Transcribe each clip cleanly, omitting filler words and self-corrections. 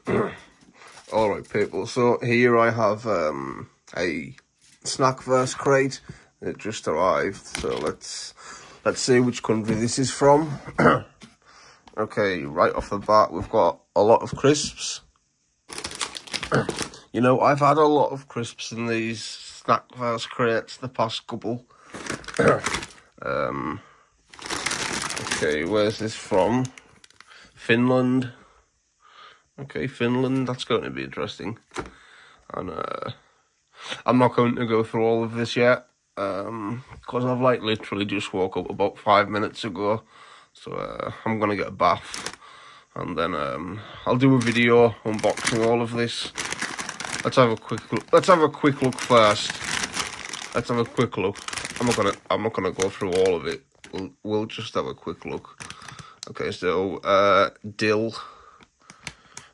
Alright people, so here I have a Snackverse crate that just arrived, so let's see which country this is from. Okay, right off the bat we've got a lot of crisps. You know, I've had a lot of crisps in these Snackverse crates the past couple. Okay, where's this from? Finland. Okay, Finland, that's going to be interesting. And I'm not going to go through all of this yet, because I've like literally just woke up about 5 minutes ago. So I'm going to get a bath, and then I'll do a video unboxing all of this. Let's have a quick look. Let's have a quick look first. Let's have a quick look. I'm not gonna go through all of it. We'll just have a quick look. Okay, so dill.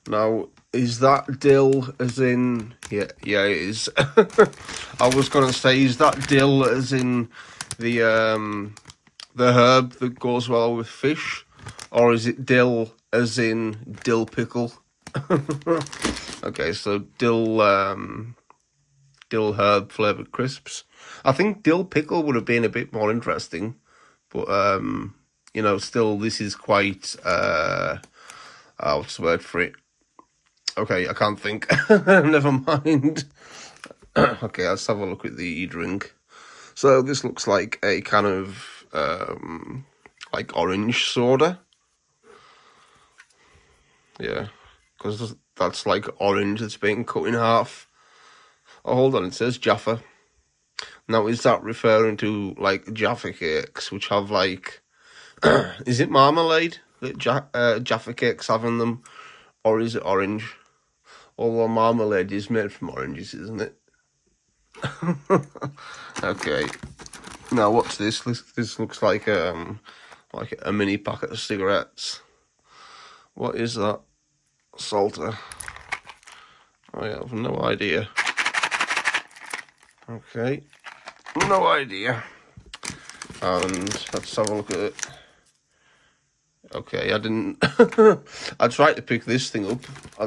Now, is that dill as in... Yeah, it is. I was going to say, is that dill as in the herb that goes well with fish? Or is it dill as in dill pickle? Okay, so dill herb flavoured crisps. I think dill pickle would have been a bit more interesting. But, you know, still, this is quite... what's the word for it? Okay, I can't think. Never mind. Okay, let's have a look at the drink. So this looks like a kind of like orange soda. Yeah, because that's like orange that's being cut in half. Oh, hold on, it says Jaffa. Now, is that referring to like Jaffa cakes, which have like... is it marmalade that Jaffa cakes have in them? Or is it orange? Although marmalade is made from oranges, isn't it? Okay. Now, what's this? This looks like a mini packet of cigarettes. What is that? Salter. I have no idea. Okay. No idea. And let's have a look at it. Okay, I didn't... I tried to pick this thing up. I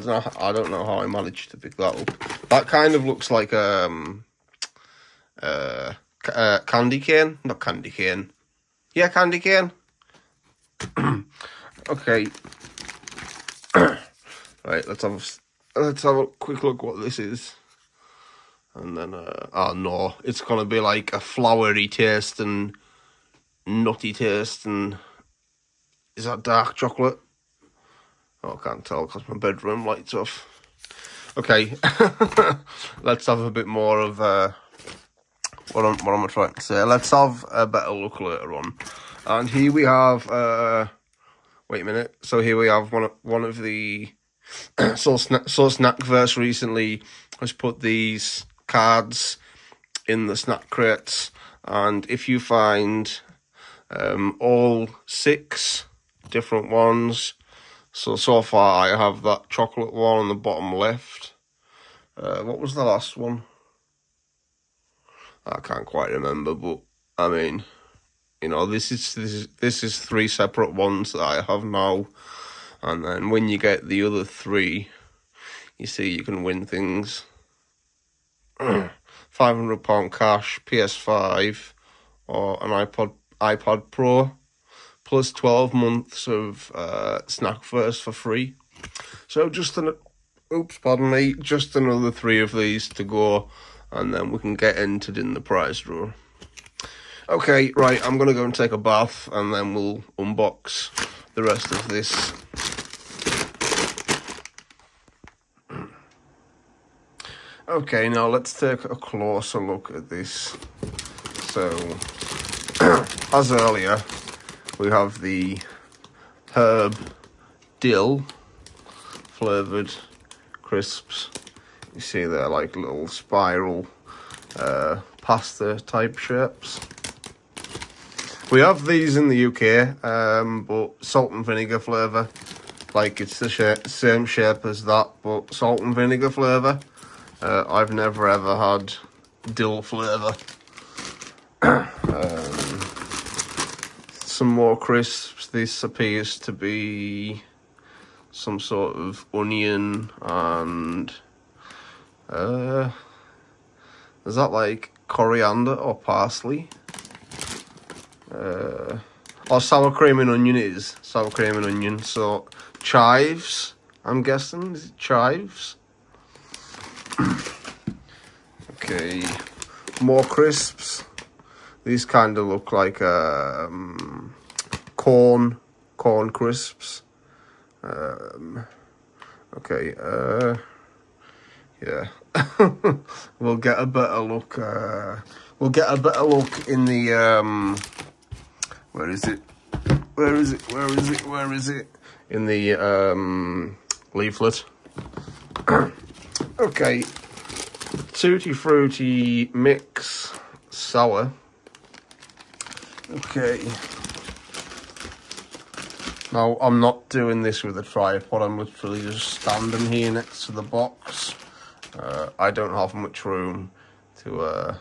don't know how I managed to pick that up. That kind of looks like candy cane. Not candy cane. Yeah, candy cane. Okay. Right, let's have a quick look what this is. And then oh no, it's gonna be like a flowery taste and nutty taste and... Is that dark chocolate? Oh, I can't tell because my bedroom light's off. Okay, let's have a bit more of what am I trying to say? Let's have a better look later on. And here we have wait a minute. So here we have one of the so Snackverse recently has put these cards in the snack crates, and if you find all 6 different ones. So far I have that chocolate one on the bottom left. What was the last one? I can't quite remember, but I mean, you know, this is 3 separate ones that I have now, and then when you get the other 3, you see you can win things. £500 cash, PS5, or an iPod Pro. Plus 12 months of Snackverse for free. So just just another 3 of these to go, and then we can get entered in the prize draw. Okay, right, I'm gonna go and take a bath, and then we'll unbox the rest of this. Okay, now let's take a closer look at this. So, as earlier, we have the herb dill flavoured crisps. You see they're like little spiral pasta type shapes. We have these in the UK, but salt and vinegar flavour. Like it's the same shape as that, but salt and vinegar flavour. I've never ever had dill flavour. Some more crisps. This appears to be some sort of onion and is that like coriander or parsley? Or sour cream and onion. It is sour cream and onion. So chives, I'm guessing. Is it chives? Okay, more crisps. These kind of look like corn crisps. Okay, yeah. We'll get a better look. We'll get a better look in the where is it? In the leaflet. Okay, Tutti Frutti mix sour. Okay. Now, I'm not doing this with a tripod, I'm literally just standing here next to the box. I don't have much room to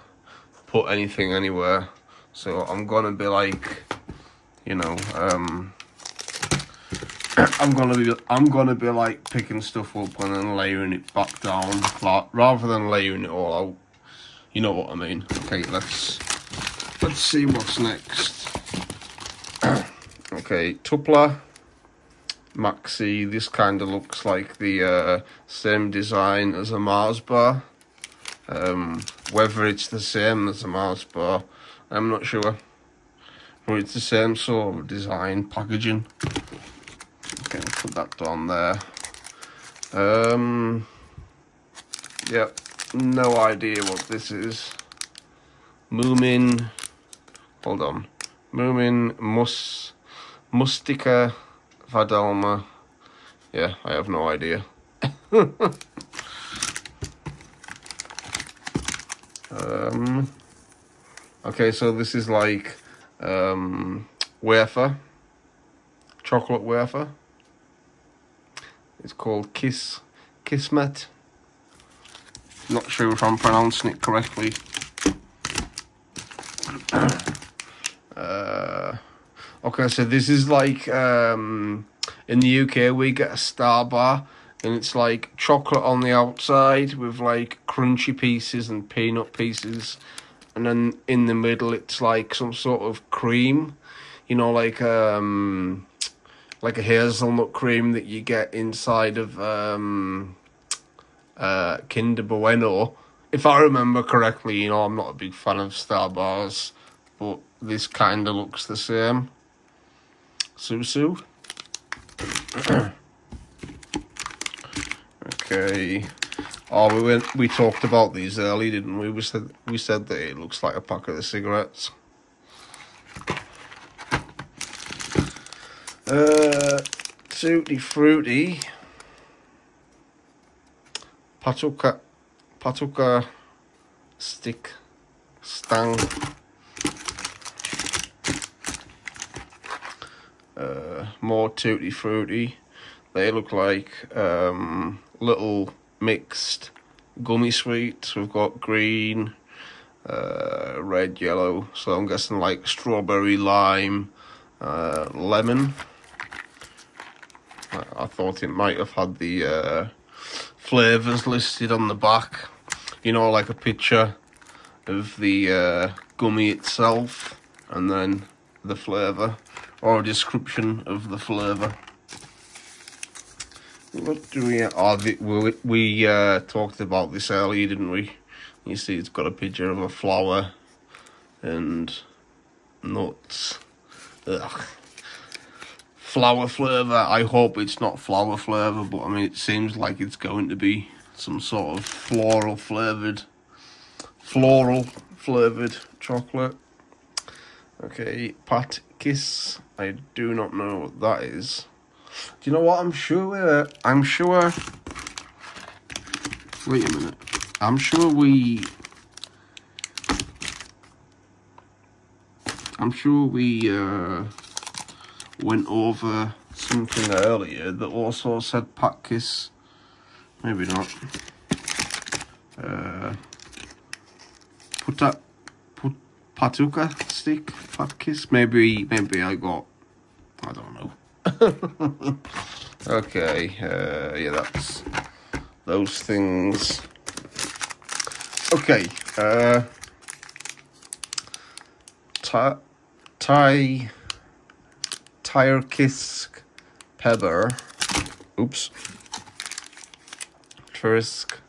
put anything anywhere, so I'm gonna be like, you know, I'm gonna be like picking stuff up and then layering it back down, rather than layering it all out. You know what I mean? Okay, let's see what's next. Okay, Tupla Maxi. This kind of looks like the same design as a Mars bar. Whether it's the same as a Mars bar, I'm not sure. But it's the same sort of design, packaging. Okay, put that down there. Yep, no idea what this is. Moomin, hold on. Moomin Mustica Vadelma. Yeah, I have no idea. Okay, so this is like wafer, chocolate wafer. It's called Kismet. Not sure if I'm pronouncing it correctly. Okay, so this is like in the UK we get a Star bar, and it's like chocolate on the outside with like crunchy pieces and peanut pieces, and then in the middle it's like some sort of cream, you know, like a hazelnut cream that you get inside of Kinder Bueno, if I remember correctly. You know, I'm not a big fan of Star bars, but this kind of looks the same. Susu. Okay. Oh, we talked about these early, didn't we? We said that it looks like a pack of the cigarettes. Tutti Frutti. Patuka stick stang. More Tutti Frutti. They look like little mixed gummy sweets. We've got green, red, yellow. So I'm guessing like strawberry, lime, lemon. I thought it might have had the flavours listed on the back. You know, like a picture of the gummy itself and then the flavour, or a description of the flavour. What do we... Oh, we talked about this earlier, didn't we? You see it's got a picture of a flower and nuts. Ugh. Flower flavour. I hope it's not flower flavour, but I mean it seems like it's going to be some sort of floral flavoured chocolate. Okay, Pat Kiss. I do not know what that is. Do you know what? I'm sure. Wait a minute. I'm sure we went over something earlier that also said Pat Kiss. Maybe not. Patuka stick, Pat Kiss. Maybe I got. I don't know. Okay, yeah, that's those things. Okay, Tyrkisk Pebber. Oops. Trisk.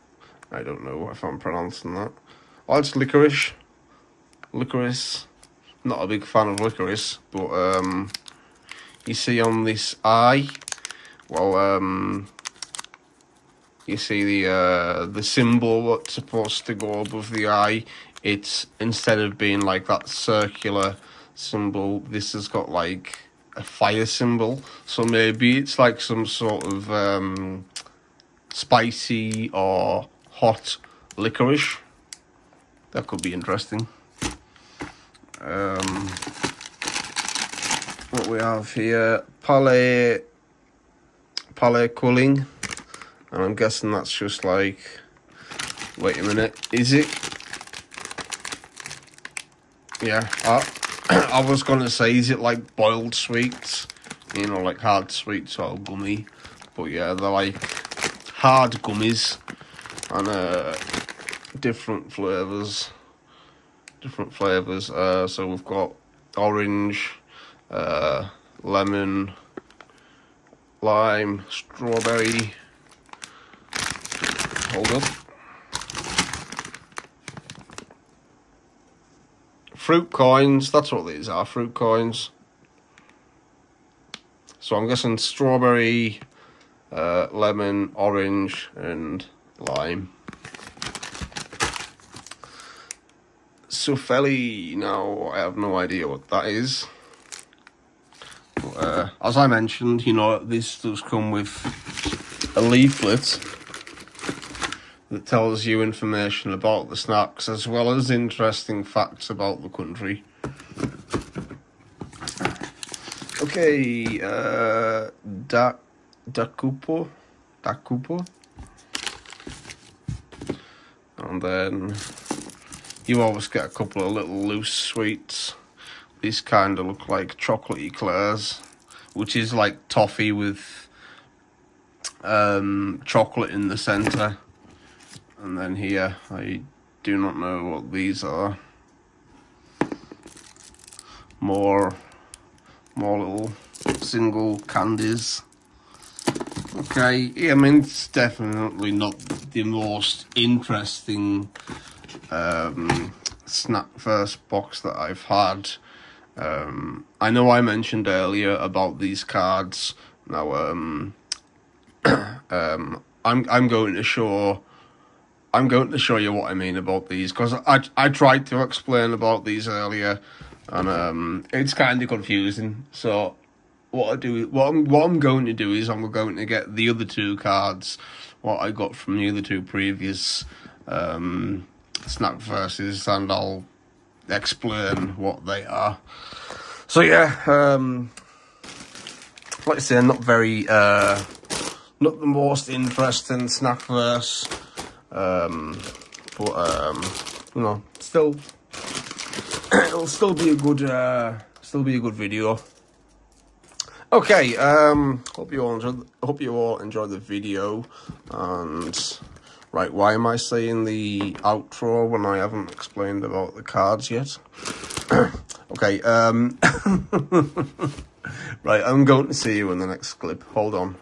I don't know if I'm pronouncing that. Oh, it's licorice. Licorice. Not a big fan of licorice, but you see on this eye, well, you see the symbol that's supposed to go above the eye. It's, instead of being like that circular symbol, this has got like a fire symbol. So maybe it's like some sort of spicy or hot licorice. That could be interesting. What we have here, palais culling, and I'm guessing that's just like, wait a minute, is it? Yeah, I was gonna say, is it like boiled sweets? You know, like hard sweets or gummy, but yeah, they're like hard gummies, and different flavours. So we've got orange, lemon, lime, strawberry. Hold up. Fruit coins, that's what these are, fruit coins. So I'm guessing strawberry, lemon, orange, and lime. Souffle, now I have no idea what that is. But, as I mentioned, you know, this does come with a leaflet that tells you information about the snacks as well as interesting facts about the country. Okay, Dakupo, and then you always get a couple of little loose sweets. These kind of look like chocolate eclairs, which is like toffee with chocolate in the centre. And then here, I do not know what these are. More little single candies. Okay, yeah, I mean, it's definitely not the most interesting snack first box that I've had. I know I mentioned earlier about these cards. Now, I'm going to show you what I mean about these, because I tried to explain about these earlier, and it's kind of confusing. So what I'm going to do is I'm going to get the other two cards, what I got from the other two previous snack verses, and I'll explain what they are. So yeah, like I say, not the most interesting snack verse, but you know, still it'll still be a good video. Okay, hope you all enjoyed the video. And right, why am I saying the outro when I haven't explained about the cards yet? Okay, right, I'm going to see you in the next clip. Hold on.